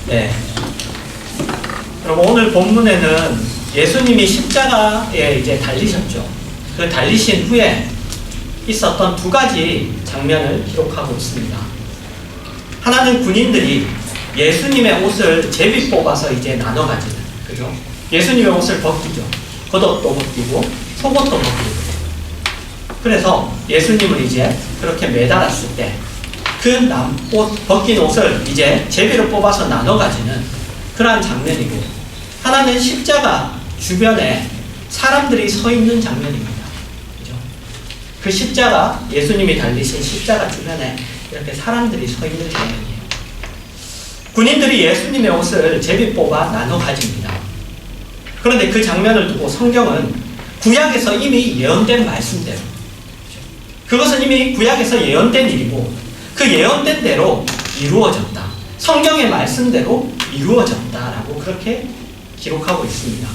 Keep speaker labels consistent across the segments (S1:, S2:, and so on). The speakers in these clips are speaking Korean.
S1: 네. 여러분, 오늘 본문에는 예수님이 십자가에 이제 달리셨죠. 그 달리신 후에 있었던 두 가지 장면을 기록하고 있습니다. 하나는 군인들이 예수님의 옷을 제비 뽑아서 이제 나눠 가지는, 그죠? 예수님의 옷을 벗기죠. 겉옷도 벗기고 속옷도 벗기고. 그래서 예수님을 이제 그렇게 매달았을 때 그 벗긴 옷을 이제 제비로 뽑아서 나눠 가지는 그러한 장면이고, 하나는 십자가 주변에 사람들이 서 있는 장면입니다. 그죠? 그 십자가, 예수님이 달리신 십자가 주변에 이렇게 사람들이 서 있는 장면이에요. 군인들이 예수님의 옷을 제비 뽑아 나눠 가집니다. 그런데 그 장면을 두고 성경은 구약에서 이미 예언된 말씀대로, 그것은 이미 구약에서 예언된 일이고 그 예언된 대로 이루어졌다. 성경의 말씀대로 이루어졌다라고 그렇게 기록하고 있습니다.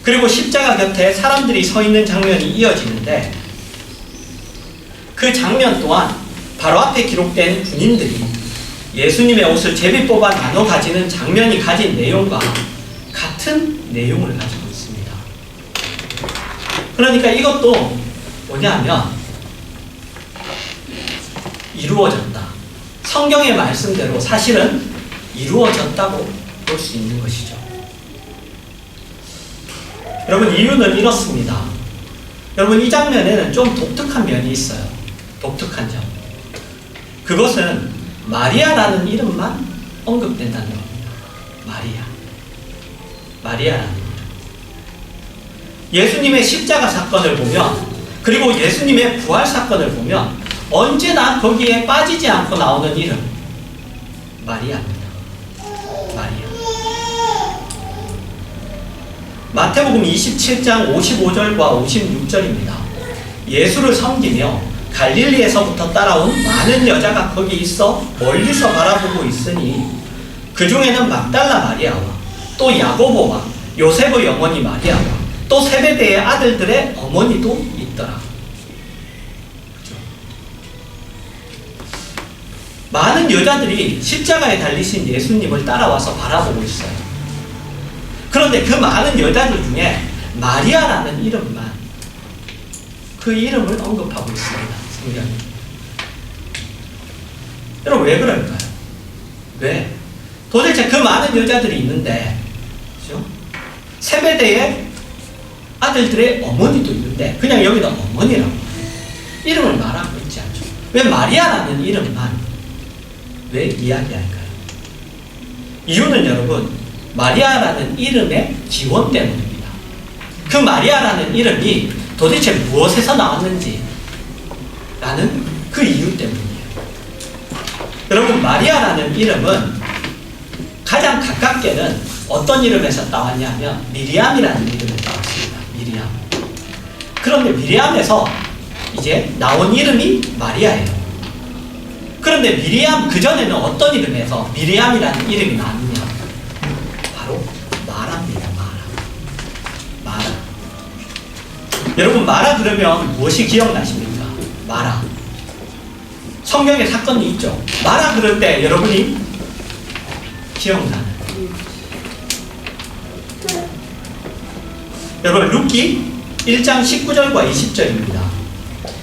S1: 그리고 십자가 곁에 사람들이 서 있는 장면이 이어지는데, 그 장면 또한 바로 앞에 기록된 군인들이 예수님의 옷을 제비 뽑아 나눠 가지는 장면이 가진 내용과 같은 내용을 가지고 있습니다. 그러니까 이것도 뭐냐면 이루어졌다. 성경의 말씀대로 사실은 이루어졌다고 볼 수 있는 것이죠. 여러분, 이유는 이렇습니다. 여러분, 이 장면에는 좀 독특한 면이 있어요. 독특한 점. 그것은 마리아라는 이름만 언급된다는 겁니다. 마리아라는 이름. 예수님의 십자가 사건을 보면, 그리고 예수님의 부활 사건을 보면 언제나 거기에 빠지지 않고 나오는 이름, 마리아입니다. 마리아. 마태복음 27장 55절과 56절입니다. 예수를 섬기며 갈릴리에서부터 따라온 많은 여자가 거기 있어 멀리서 바라보고 있으니 그 중에는 막달라 마리아와 또 야고보와 요셉의 어머니 마리아와 또 세베대의 아들들의 어머니도 있더라. 많은 여자들이 십자가에 달리신 예수님을 따라와서 바라보고 있어요. 그런데 그 많은 여자들 중에 마리아라는 이름만, 그 이름을 언급하고 있습니다. 성경이. 여러분, 왜 그럴까요? 왜? 도대체 그 많은 여자들이 있는데, 그죠? 세베대의 아들들의 어머니도 있는데 그냥 여기다 어머니라고 이름을 말하고 있지 않죠. 왜 마리아라는 이름만 왜 이야기할까요? 이유는 여러분, 마리아라는 이름의 기원 때문입니다. 그 마리아라는 이름이 도대체 무엇에서 나왔는지 라는 그 이유 때문이에요. 여러분, 마리아라는 이름은 가장 가깝게는 어떤 이름에서 따왔냐면 미리암이라는 이름에서 따왔습니다. 미리암. 그런데 미리암에서 이제 나온 이름이 마리아예요. 그런데 미리암 그전에는 어떤 이름에서 미리암이라는 이름이 나왔느냐? 바로 마라입니다. 마라. 여러분, 마라 그러면 무엇이 기억나십니까? 마라. 성경에 사건이 있죠. 마라 그럴 때 여러분이 기억나는. 여러분, 룻기 1장 19절과 20절입니다.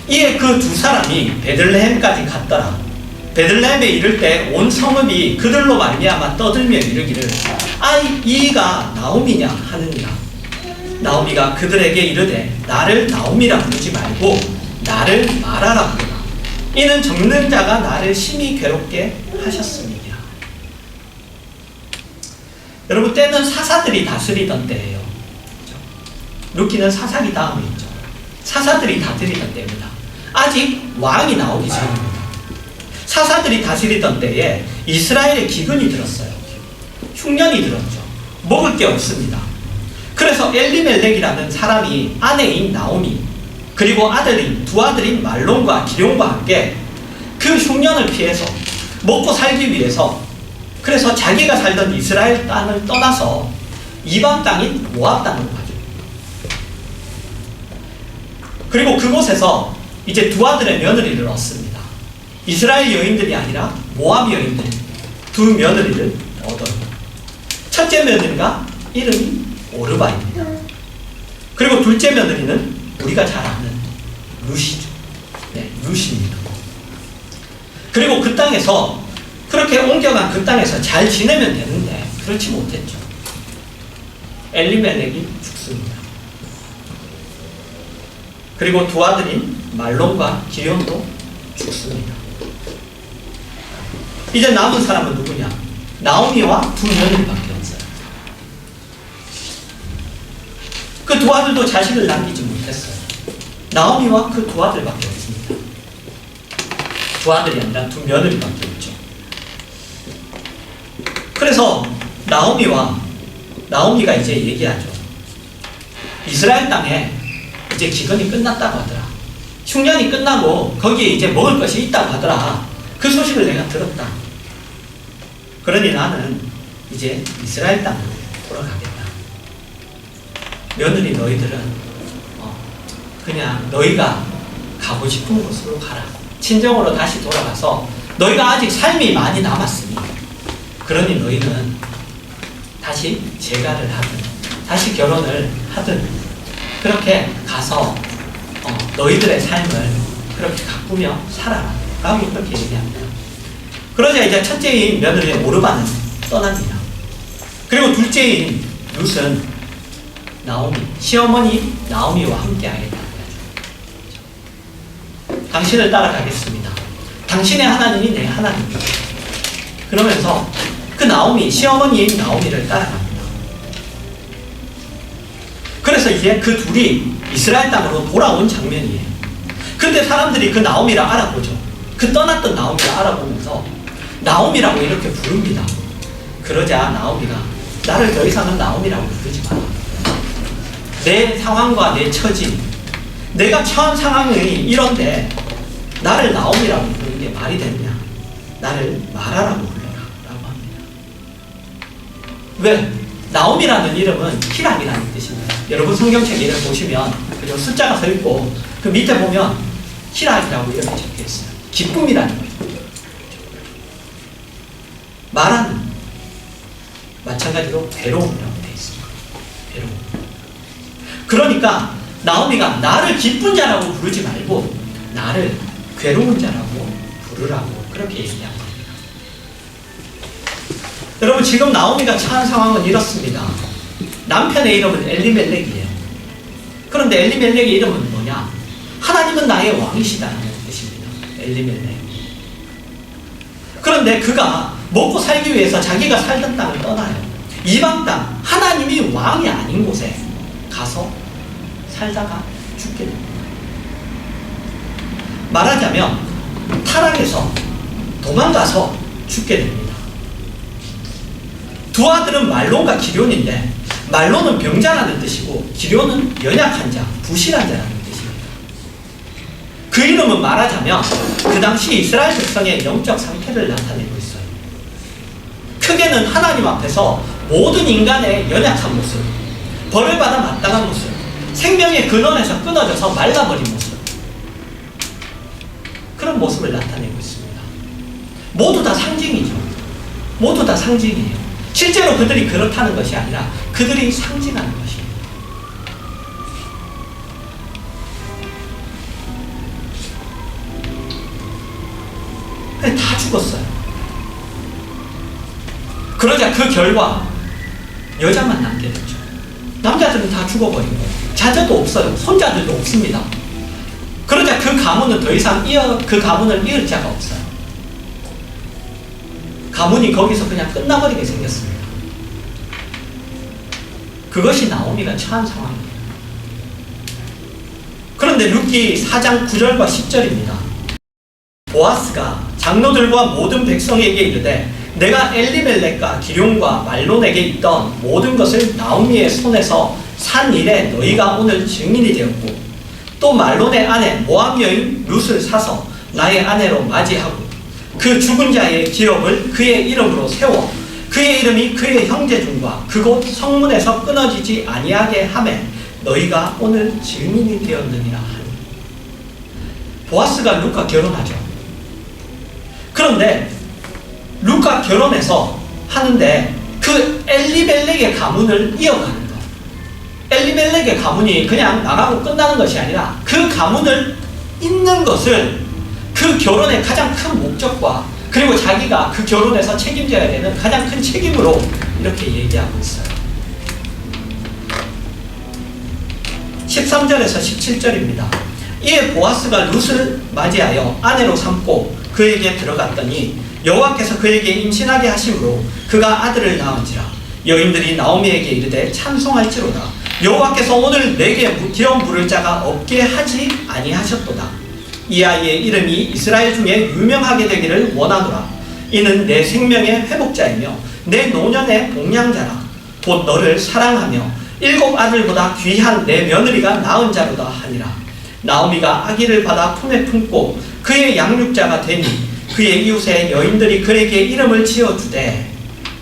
S1: 이에 그 두 사람이 베들레헴까지 갔더라. 베들레헴에 이를 때 온 성읍이 그들로 말미암아 떠들며 이르기를 이가 나오미냐 하느니라. 나오미가 그들에게 이르되 나를 나오미라 부르지 말고 나를 마라라 부르라. 이는 적는 자가 나를 심히 괴롭게 하셨습니다. 여러분, 때는 사사들이 다스리던 때예요. 그렇죠? 룻기는 사사기 다음에 있죠. 사사들이 다스리던 때입니다. 아직 왕이 나오기 전입니다. 사사들이 다스리던 때에 이스라엘에 기근이 들었어요. 흉년이 들었죠. 먹을 게 없습니다. 그래서 엘리멜렉이라는 사람이 아내인 나오미, 그리고 두 아들인 말론과 기룡과 함께 그 흉년을 피해서 먹고 살기 위해서, 그래서 자기가 살던 이스라엘 땅을 떠나서 이방 땅인 모압 땅으로 가죠. 그리고 그곳에서 이제 두 아들의 며느리를 얻습니다. 이스라엘 여인들이 아니라 모압 여인들, 두 며느리를 얻어요. 첫째 며느리가 이름이 오르바입니다. 그리고 둘째 며느리는 우리가 잘 아는 룻이죠. 네, 룻입니다. 그리고 그 땅에서 그렇게 옮겨간 그 땅에서 잘 지내면 되는데 그렇지 못했죠. 엘리멜렉이 죽습니다. 그리고 두 아들인 말론과 기련도 죽습니다. 이제 남은 사람은 누구냐? 나오미와 두 며느리밖에 없어요. 그 두 아들도 자식을 남기지 못했어요. 나오미와 그 두 아들밖에 없습니다. 두 아들이 아니라 두 며느리밖에 없죠. 그래서 나오미가 이제 얘기하죠. 이스라엘 땅에 이제 기근이 끝났다고 하더라. 흉년이 끝나고 거기에 이제 먹을 것이 있다고 하더라. 그 소식을 내가 들었다. 그러니 나는 이제 이스라엘 땅으로 돌아가겠다. 며느리 너희들은 그냥 너희가 가고 싶은 곳으로 가라. 친정으로 다시 돌아가서 너희가 아직 삶이 많이 남았으니 그러니 너희는 다시 재가를 하든 다시 결혼을 하든 그렇게 가서 너희들의 삶을 그렇게 가꾸며 살아라 라고 그렇게 얘기합니다. 그러자 이제 첫째인 며느리 오르바는 떠납니다. 그리고 둘째인 룻은 나오미, 시어머니 나오미와 함께 하겠다고 하죠. 당신을 따라가겠습니다. 당신의 하나님이 내 하나님입니다. 그러면서 그 나오미, 시어머니인 나오미를 따라갑니다. 그래서 이제 그 둘이 이스라엘 땅으로 돌아온 장면이에요. 근데 사람들이 그 나오미를 알아보죠. 그 떠났던 나오미를 알아보면서 나오미라고 이렇게 부릅니다. 그러자 나오미가 나를 더 이상은 나오미라고 부르지 마라. 내 상황과 내 처지, 내가 처한 상황이 이런데 나를 나오미라고 부르는 게 말이 되느냐? 나를 마라라고 불러라 라고 합니다. 왜? 나오미라는 이름은 희락이라는 뜻입니다. 여러분 성경책 이름 보시면 그죠? 숫자가 서 있고 그 밑에 보면 희락이라고 이렇게 적혀 있어요. 기쁨이라는 거예요. 마라는 마찬가지로 괴로움이라고 되어 있습니다. 괴로움. 그러니까 나오미가 나를 기쁜 자라고 부르지 말고 나를 괴로운 자라고 부르라고 그렇게 얘기합니다. 여러분 지금 나오미가 처한 상황은 이렇습니다. 남편의 이름은 엘리멜렉이에요. 그런데 엘리멜렉의 이름은 뭐냐? 하나님은 나의 왕이시다는 뜻입니다. 엘리멜렉. 그런데 그가 먹고 살기 위해서 자기가 살던 땅을 떠나요. 이방 땅, 하나님이 왕이 아닌 곳에 가서 살다가 죽게 됩니다. 말하자면 타락해서 도망가서 죽게 됩니다. 두 아들은 말론과 기련인데 말론은 병자라는 뜻이고 기련은 연약한 자, 부실한 자라는 뜻입니다. 그 이름은 말하자면 그 당시 이스라엘 백성의 영적 상태를 나타내고 있어요. 크게는 하나님 앞에서 모든 인간의 연약한 모습, 벌을 받아 마땅한 모습, 생명의 근원에서 끊어져서 말라버린 모습, 그런 모습을 나타내고 있습니다. 모두 다 상징이죠. 모두 다 상징이에요. 실제로 그들이 그렇다는 것이 아니라 그들이 상징하는 것이에요. 다 죽었어요. 그러자 그 결과 여자만 남게 됐죠. 남자들은 다 죽어버리고 자녀도 없어요. 손자들도 없습니다. 그러자 그 가문은 더 이상 그 가문을 이을 자가 없어요. 가문이 거기서 그냥 끝나버리게 생겼습니다. 그것이 나오미가 처한 상황이에요. 그런데 룻기 4장 9절과 10절입니다. 보아스가 장로들과 모든 백성에게 이르되 내가 엘리멜렉과 기럯과 말론에게 있던 모든 것을 나오미의 손에서 산 일에 너희가 오늘 증인이 되었고 또 말론의 아내 모압 여인 룻을 사서 나의 아내로 맞이하고 그 죽은 자의 기업을 그의 이름으로 세워 그의 이름이 그의 형제 중과 그곳 성문에서 끊어지지 아니하게 하매 너희가 오늘 증인이 되었느니라 하니. 보아스가 룻과 결혼하죠. 그런데 룻과 그가 결혼해서 하는데 그 엘리멜렉의 가문을 이어가는 것. 엘리멜렉의 가문이 그냥 나가고 끝나는 것이 아니라 그 가문을 잇는 것을 그 결혼의 가장 큰 목적과 그리고 자기가 그 결혼에서 책임져야 되는 가장 큰 책임으로 이렇게 얘기하고 있어요. 13절에서 17절입니다. 이에 보아스가 룻을 맞이하여 아내로 삼고 그에게 들어갔더니 여호와께서 그에게 임신하게 하심으로 그가 아들을 낳은지라. 여인들이 나오미에게 이르되 찬송할지로다. 여호와께서 오늘 내게 기업 물을 자가 없게 하지 아니하셨도다. 이 아이의 이름이 이스라엘 중에 유명하게 되기를 원하노라. 이는 내 생명의 회복자이며 내 노년의 복량자라. 곧 너를 사랑하며 7 아들보다 귀한 내 며느리가 낳은 자로다 하니라. 나오미가 아기를 받아 품에 품고 그의 양육자가 되니 그의 이웃의 여인들이 그에게 이름을 지어주되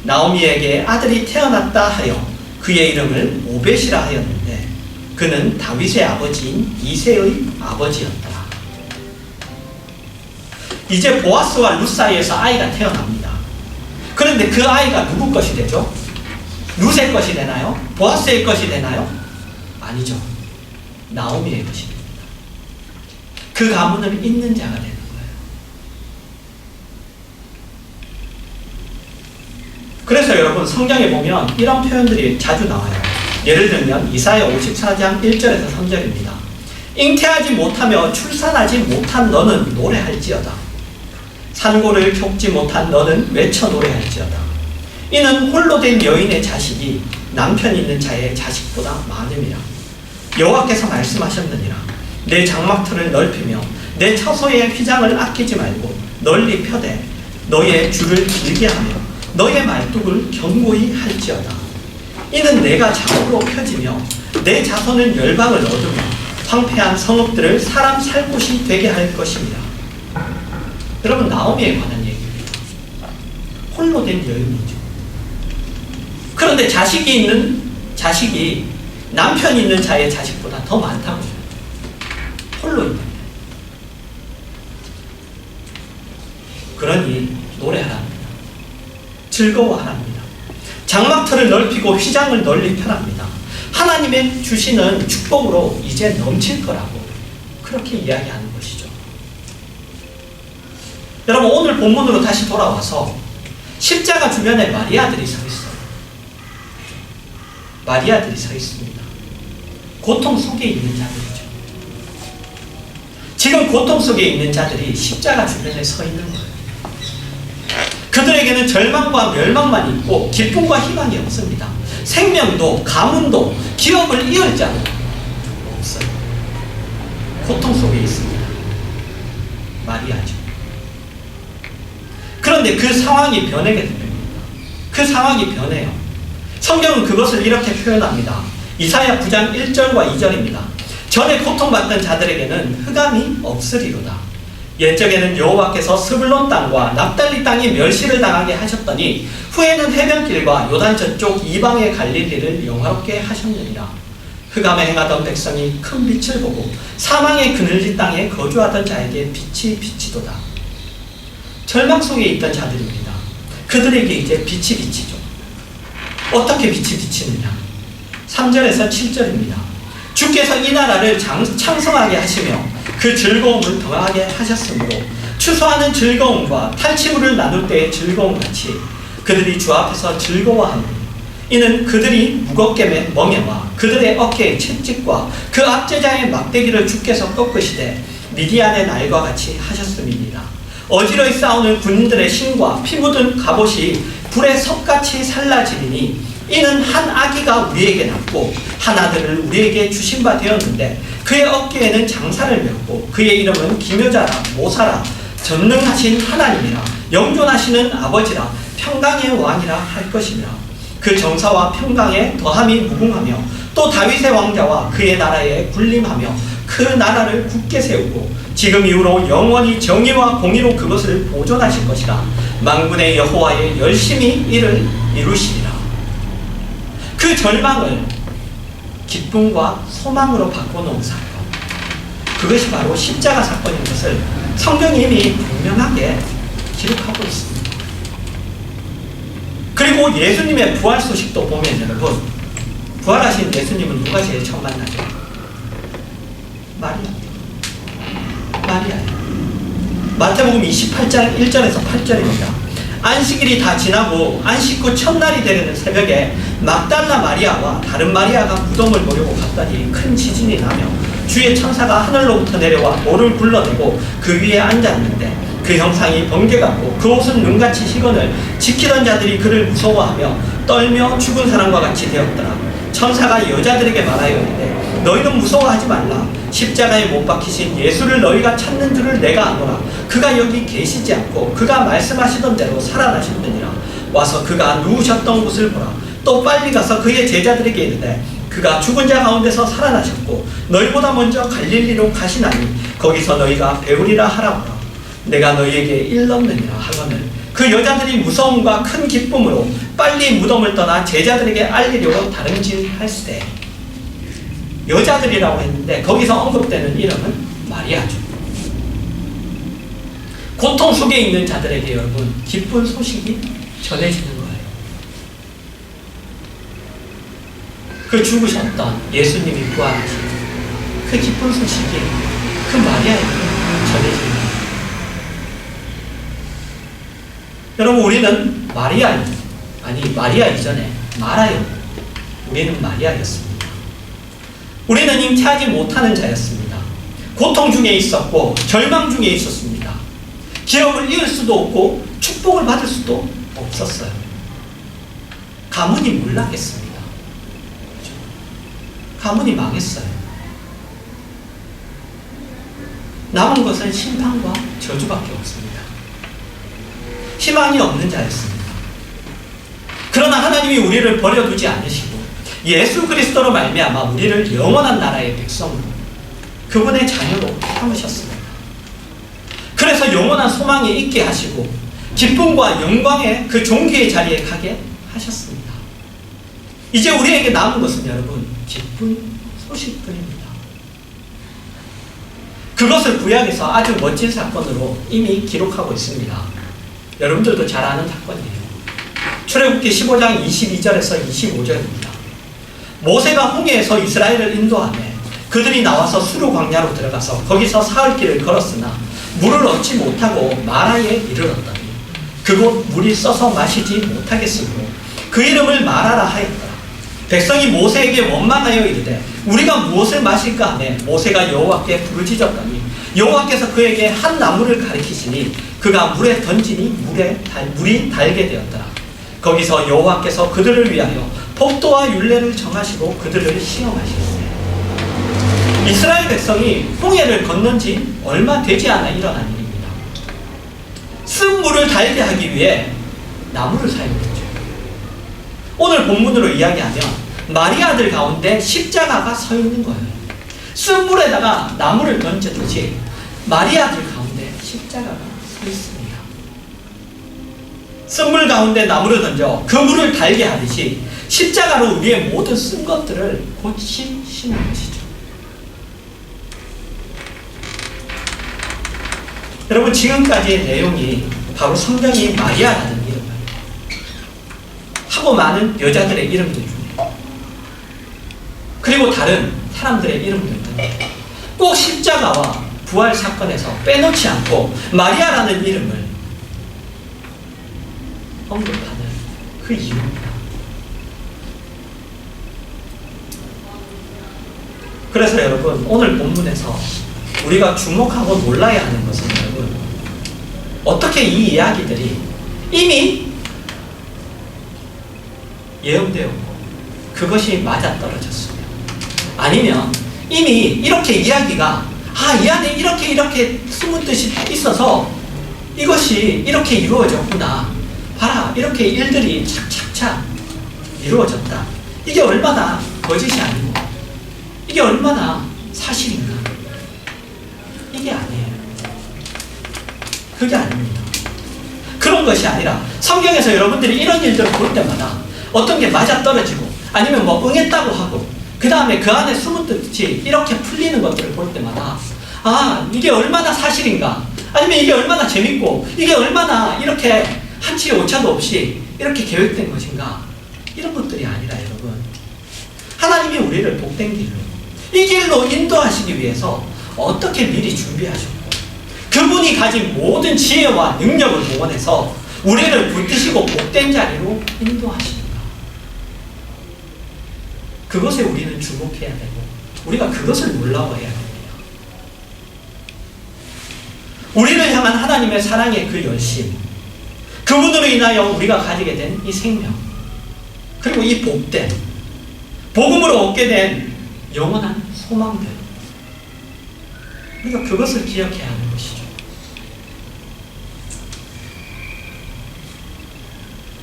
S1: 나오미에게 아들이 태어났다 하여 그의 이름을 오벳이라 하였는데 그는 다윗의 아버지인 이새의 아버지였더라. 이제 보아스와 룻 사이에서 아이가 태어납니다. 그런데 그 아이가 누구 것이 되죠? 룻의 것이 되나요? 보아스의 것이 되나요? 아니죠. 나오미의 것이 됩니다. 그 가문을 잇는 자가 되는 거예요. 그래서 여러분 성경에 보면 이런 표현들이 자주 나와요. 예를 들면 이사야 54장 1절에서 3절입니다. 잉태하지 못하며 출산하지 못한 너는 노래할지어다. 산고를 겪지 못한 너는 외쳐 노래할지어다. 이는 홀로 된 여인의 자식이 남편 있는 자의 자식보다 많음이라. 여호와께서 말씀하셨느니라. 내 장막터를 넓히며 내 처소의 휘장을 아끼지 말고 널리 펴되 너의 줄을 길게 하며 너의 말뚝을 견고히 할지어다. 이는 내가 장으로 펴지며 내 자손은 열방을 얻으며 황폐한 성읍들을 사람 살 곳이 되게 할 것입니다. 여러분 나오미에 관한 얘기입니다. 홀로 된 여인이죠. 그런데 자식이 남편 있는 자의 자식보다 더 많다고 해요. 홀로 있는. 그러니 노래하랍니다. 즐거워하랍니다. 장막터를 넓히고 휘장을 널리 펴랍니다. 하나님의 주시는 축복으로 이제 넘칠 거라고 그렇게 이야기하는 것이죠. 여러분 오늘 본문으로 다시 돌아와서 십자가 주변에 마리아들이 서 있어요. 마리아들이 서 있습니다. 고통 속에 있는 자들이죠. 지금 고통 속에 있는 자들이 십자가 주변에 서 있는 거예요. 그들에게는 절망과 멸망만 있고 기쁨과 희망이 없습니다. 생명도 가문도 기업을 이을 자도 없어요. 고통 속에 있습니다. 마리아죠. 그런데 그 상황이 변하게 됩니다. 그 상황이 변해요. 성경은 그것을 이렇게 표현합니다. 이사야 9장 1절과 2절입니다. 전에 고통받던 자들에게는 흑암이 없으리로다. 옛적에는 여호와께서 스불론 땅과 납달리 땅이 멸시를 당하게 하셨더니 후에는 해변길과 요단 저쪽 이방의 갈릴리를 영화롭게 하셨느니라. 흑암에 행하던 백성이 큰 빛을 보고 사망의 그늘진 땅에 거주하던 자에게 빛이 비치도다. 절망 속에 있던 자들입니다. 그들에게 이제 빛이 비치죠. 어떻게 빛이 비치느냐? 3절에서 7절입니다. 주께서 이 나라를 창성하게 하시며 그 즐거움을 더하게 하셨으므로 추수하는 즐거움과 탈취물을 나눌 때의 즐거움같이 그들이 주 앞에서 즐거워하느니 이는 그들이 무겁게 맨 멍에와 그들의 어깨의 채찍과 그 압제자의 막대기를 주께서 꺾으시되 미디안의 날과 같이 하셨음이니라. 어지러이 싸우는 군인들의 신과 피 묻은 갑옷이 불에 섭같이 살라지리니 이는 한 아기가 우리에게 낳고 한 아들을 우리에게 주신 바 되었는데 그의 어깨에는 장사를 메었고 그의 이름은 기묘자라 모사라 전능하신 하나님이라 영존하시는 아버지라 평강의 왕이라 할 것이니라. 그 정사와 평강에 더함이 무궁하며 또 다윗의 왕자와 그의 나라에 군림하며 그 나라를 굳게 세우고 지금 이후로 영원히 정의와 공의로 그것을 보존하실 것이라. 만군의 여호와의 열심히 이를 이루시리라. 그 절망을 기쁨과 소망으로 바꿔놓은 사건, 그것이 바로 십자가 사건인 것을 성경이 이미 분명하게 기록하고 있습니다. 그리고 예수님의 부활 소식도 보면 여러분, 부활하신 예수님은 누가 제일 처음 만나죠? 마리아예요. 마태복음 28장 1절에서 8절입니다. 안식일이 다 지나고 안식 후 첫날이 되는 새벽에 막달라 마리아와 다른 마리아가 무덤을 보려고 갔더니 큰 지진이 나며 주의 천사가 하늘로부터 내려와 돌을 굴러내고 그 위에 앉았는데 그 형상이 번개 같고 그 옷은 눈같이 희건을 지키던 자들이 그를 무서워하며 떨며 죽은 사람과 같이 되었더라. 천사가 여자들에게 말하여 이르되 너희는 무서워하지 말라. 십자가에 못 박히신 예수를 너희가 찾는 줄을 내가 아노라. 그가 여기 계시지 않고 그가 말씀하시던 대로 살아나셨느니라. 와서 그가 누우셨던 곳을 보라. 또 빨리 가서 그의 제자들에게 이르되 그가 죽은 자 가운데서 살아나셨고 너희보다 먼저 갈릴리로 가시나니 거기서 너희가 배우리라 하라고. 내가 너희에게 일렀느니라 하거늘 그 여자들이 무서움과 큰 기쁨으로 빨리 무덤을 떠나 제자들에게 알리려고 다름질할세. 여자들이라고 했는데 거기서 언급되는 이름은 마리아죠. 고통 속에 있는 자들에게 여러분 기쁜 소식이 전해지는 거예요. 그 죽으셨던 예수님이 부활하신 그 기쁜 소식이 그 마리아에게 전해지는 거예요. 여러분, 우리는 마리아 이전에 마라였고 우리는 마리아였습니다. 우리는 잉태하지 못하는 자였습니다. 고통 중에 있었고 절망 중에 있었습니다. 기업을 이을 수도 없고 축복을 받을 수도 없었어요. 가문이 몰락했습니다. 가문이 망했어요. 남은 것은 심판과 저주밖에 없습니다. 희망이 없는 자였습니다. 그러나 하나님이 우리를 버려두지 않으시고 예수 그리스도로 말미암아 우리를 영원한 나라의 백성으로 그분의 자녀로 삼으셨습니다. 그래서 영원한 소망에 있게 하시고 기쁨과 영광의 그 존귀의 자리에 가게 하셨습니다. 이제 우리에게 남은 것은 여러분 기쁜 소식뿐입니다. 그것을 구약에서 아주 멋진 사건으로 이미 기록하고 있습니다. 여러분들도 잘 아는 사건이에요. 출애굽기 15장 22절에서 25절입니다. 모세가 홍해에서 이스라엘을 인도하며 그들이 나와서 수르 광야로 들어가서 거기서 사흘 길을 걸었으나 물을 얻지 못하고 마라에 이르렀더니 그곳 물이 써서 마시지 못하겠으므로 그 이름을 마라라 하였더라. 백성이 모세에게 원망하여 이르되 우리가 무엇을 마실까 하며 모세가 여호와께 부르짖었더니 여호와께서 그에게 한 나무를 가리키시니 그가 물에 던지니 물이 달게 되었더라. 거기서 여호와께서 그들을 위하여 법도와 율례를 정하시고 그들을 시험하셨어요. 이스라엘 백성이 홍해를 건넌 지 얼마 되지 않아 일어난 일입니다. 쓴 물을 달게 하기 위해 나무를 사용했죠. 오늘 본문으로 이야기하면 마리아들 가운데 십자가가 서 있는 거예요. 쓴 물에다가 나무를 던졌듯이 마리아들 가운데 십자가가 서 있습니다. 쓴 물 가운데 나무를 던져 그 물을 달게 하듯이 십자가로 우리의 모든 쓴 것들을 고치시는 것이죠. 여러분, 지금까지의 내용이 바로 성경이 마리아라는 이름을 하고 많은 여자들의 이름들 중에 그리고 다른 사람들의 이름들 중에 꼭 십자가와 부활 사건에서 빼놓지 않고 마리아라는 이름을 언급하는 그 이유입니다. 그래서 여러분, 오늘 본문에서 우리가 주목하고 놀라야 하는 것은 여러분, 어떻게 이 이야기들이 이미 예언되었고 그것이 맞아떨어졌으며 아니면 이미 이렇게 이야기가 이 안에 이렇게 숨은 뜻이 있어서 이것이 이렇게 이루어졌구나. 봐라, 이렇게 일들이 착착착 이루어졌다. 이게 얼마나 거짓이 아니고 이게 얼마나 사실인가. 이게 아니에요. 그게 아닙니다. 그런 것이 아니라 성경에서 여러분들이 이런 일들을 볼 때마다 어떤 게 맞아떨어지고 아니면 뭐 응했다고 하고 그 다음에 그 안에 숨은 뜻이 이렇게 풀리는 것들을 볼 때마다 이게 얼마나 사실인가, 아니면 이게 얼마나 재밌고 이게 얼마나 이렇게 한치 오차도 없이 이렇게 계획된 것인가? 이런 것들이 아니라 여러분, 하나님이 우리를 복된 길로, 이 길로 인도하시기 위해서 어떻게 미리 준비하셨고 그분이 가진 모든 지혜와 능력을 동원해서 우리를 붙드시고 복된 자리로 인도하시는가? 그것에 우리는 주목해야 되고 우리가 그것을 놀라워해야 됩니다. 우리를 향한 하나님의 사랑의 그 열심, 그분으로 인하여 우리가 가지게 된 이 생명, 그리고 이 복된, 복음으로 얻게 된 영원한 소망들, 우리가 그것을 기억해야 하는 것이죠.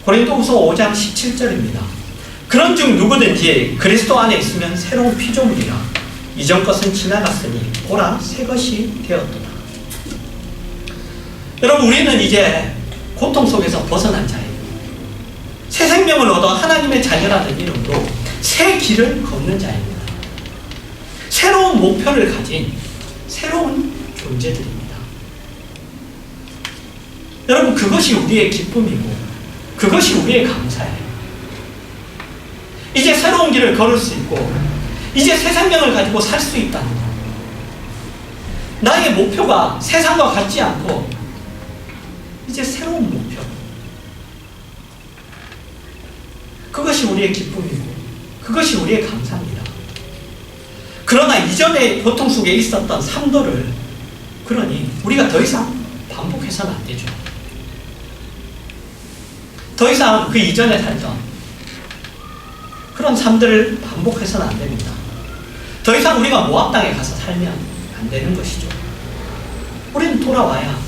S1: 고린도후서 5장 17절입니다. 그런 중 누구든지 그리스도 안에 있으면 새로운 피조물이라 이전 것은 지나갔으니 보라 새 것이 되었도다. 여러분, 우리는 이제 고통 속에서 벗어난 자예요. 새 생명을 얻어 하나님의 자녀라는 이름으로 새 길을 걷는 자입니다. 새로운 목표를 가진 새로운 존재들입니다. 여러분, 그것이 우리의 기쁨이고 그것이 우리의 감사예요. 이제 새로운 길을 걸을 수 있고 이제 새 생명을 가지고 살 수 있다는 것. 나의 목표가 세상과 같지 않고 이제 새로운 목표, 그것이 우리의 기쁨이고 그것이 우리의 감사입니다. 그러나 이전에 고통 속에 있었던 삶들을, 그러니 우리가 더 이상 반복해서는 안 되죠. 더 이상 그 이전에 살던 그런 삶들을 반복해서는 안 됩니다. 더 이상 우리가 모압 땅에 가서 살면 안 되는 것이죠. 우리는 돌아와야 합니다.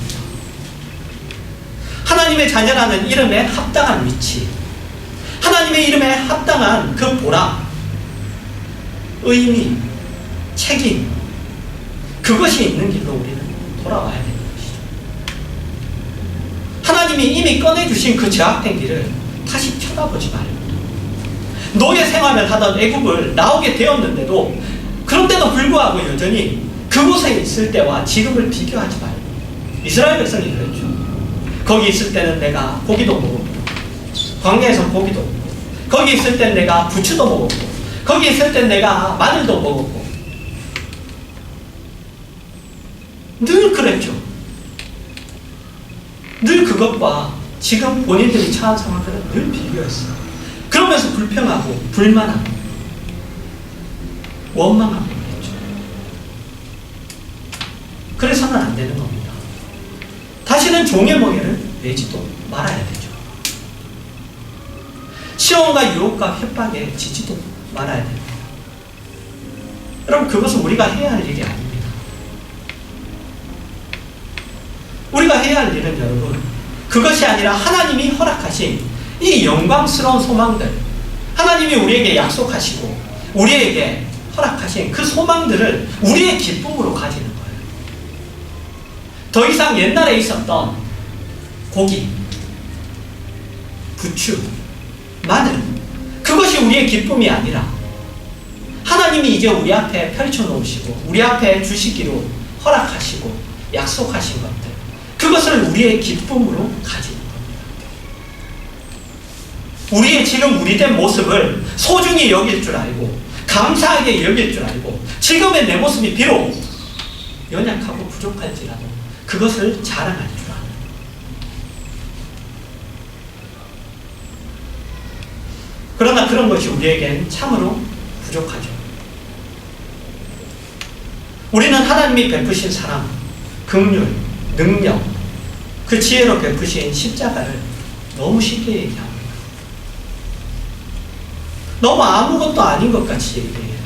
S1: 하나님의 자녀라는 이름에 합당한 위치, 하나님의 이름에 합당한 그 보람, 의미, 책임, 그것이 있는 길로 우리는 돌아와야 되는 것이죠. 하나님이 이미 꺼내주신 그 제약된 길을 다시 쳐다보지 말고, 노예 생활을 하던 애굽을 나오게 되었는데도, 그런데도 불구하고 여전히 그곳에 있을 때와 지금을 비교하지 말고, 이스라엘 백성이 그랬죠. 거기 있을 때는 내가 고기도 먹었고, 광야에서 고기도 먹고, 거기 있을 땐 내가 부추도 먹었고, 거기 있을 땐 내가 마늘도 먹었고, 늘 그랬죠. 늘 그것과 지금 본인들이 처한 상황들은 늘 비교했어요. 그러면서 불평하고 불만하고 원망하고 그랬죠. 그래서는 안 되는 겁니다. 다시는 종의 멍에를 내지도 말아야 되죠. 시험과 유혹과 협박에 지지도 말아야 됩니다. 여러분, 그것은 우리가 해야 할 일이 아닙니다. 우리가 해야 할 일은 여러분, 그것이 아니라 하나님이 허락하신 이 영광스러운 소망들, 하나님이 우리에게 약속하시고 우리에게 허락하신 그 소망들을 우리의 기쁨으로 가지는 거예요. 더 이상 옛날에 있었던 고기, 부추, 마늘, 그것이 우리의 기쁨이 아니라 하나님이 이제 우리 앞에 펼쳐놓으시고 우리 앞에 주시기로 허락하시고 약속하신 것들, 그것을 우리의 기쁨으로 가지는 겁니다. 우리의 지금 우리된 모습을 소중히 여길 줄 알고 감사하게 여길 줄 알고, 지금의 내 모습이 비록 연약하고 부족할지라도 그것을 자랑할 줄 아는, 그러나 그런 것이 우리에겐 참으로 부족하죠. 우리는 하나님이 베푸신 사랑, 긍휼, 능력, 그 지혜로 베푸신 십자가를 너무 쉽게 얘기합니다. 너무 아무것도 아닌 것 같이 얘기해요.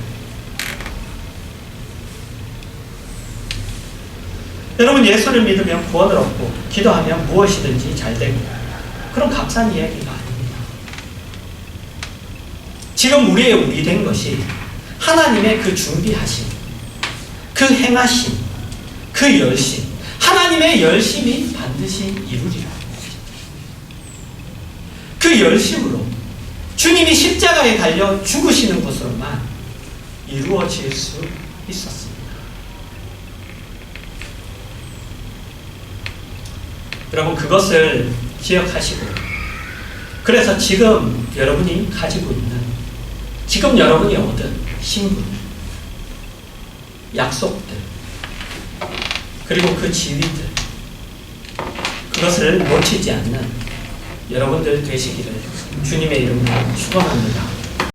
S1: 여러분, 예수를 믿으면 구원을 얻고 기도하면 무엇이든지 잘 되고, 그런 값싼 이야기가 아닙니다. 지금 우리 된 것이 하나님의 그 준비하심, 그 행하심, 그 열심, 하나님의 열심이 반드시 이루리라. 그 열심으로 주님이 십자가에 달려 죽으시는 것으로만 이루어질 수 있었습니다. 여러분, 그것을 기억하시고, 그래서 지금 여러분이 가지고 있는, 지금 여러분이 얻은 신분, 약속들, 그리고 그 지위들, 그것을 놓치지 않는 여러분들 되시기를 주님의 이름으로 축원합니다.